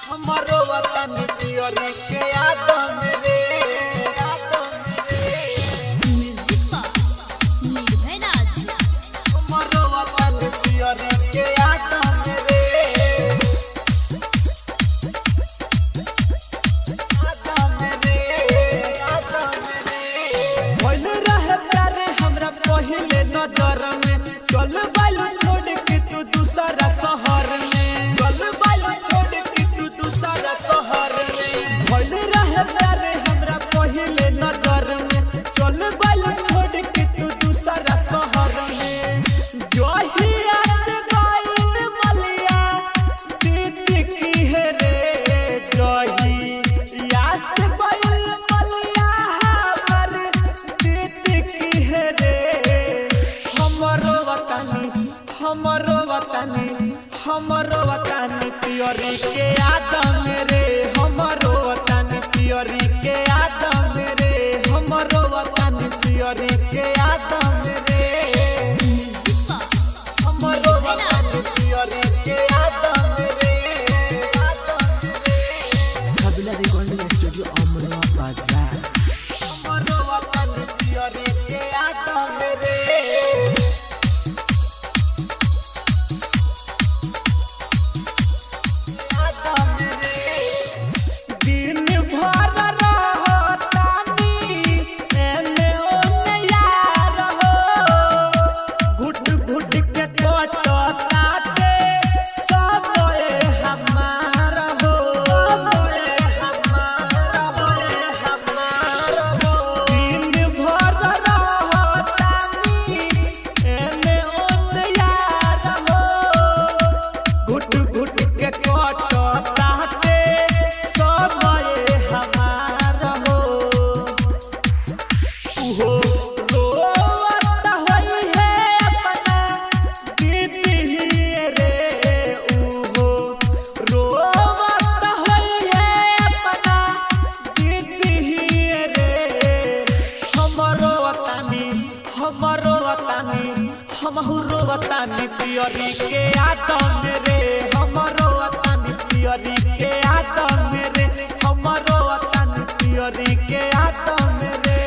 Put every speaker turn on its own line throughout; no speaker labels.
हमारो वतन पियरी के आदम रे हमारो वतन पियरी के आदम रे भइल रहे प्यारे हमरा पहिले नजर में चल बालू छोड़ के तू दूसरा शहर में चल बालू छोड़ के तू दूसरा शहर में भइल रहे प्यारे हमरा पहिले नजर में चल बालू छोड़ के तू दूसरा शहर में जोहिया से गइल मलिया दीदी की है रे जोहिया से गइल मलिया हमर दीदी की है रे हमरो वतन पियरी के आदम रे हमरो वतन पियरी के आदम रे हमरो वतन पियरी के आदम रे हमरो वतन पियरी के आदम रे
Kabila Recording Studio Amra Bazaar
हमरो वतन पियरी के आदम रे दिन भर रहतानी एने ओने यार हो घुट घुट के कटताते सब हमार हो दिन भर रहतानी एने ओने यार हो घुट घुट के कटताते सब हमार हो उहो रोवत होई है अपना दीदी रे उहो रोवत होई है अपना दीदी रे हमरो वतन पियरी के आदम रे हमरो वतन पियरी के आदम रे हमरो वतन पियरी के आदम रे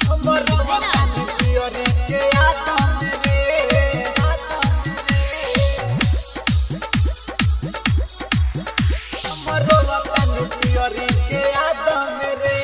हमरो वतन पियरी के आदम रे हमरो वतन पियरी के आदम रे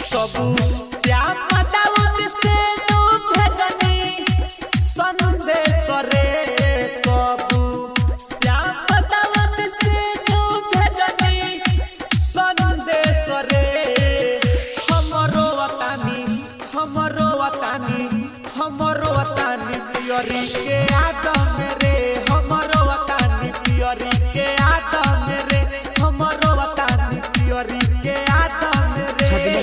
श्याम दाऊद से तू भेजनी संदेश रे सबू श्याम दाऊद से तू भेजनी संदेश रे हमरो वतन पियरी के आदम रे हमरो वतन पियरी के आदम रे हमरो वतन पियरी के आदम रे।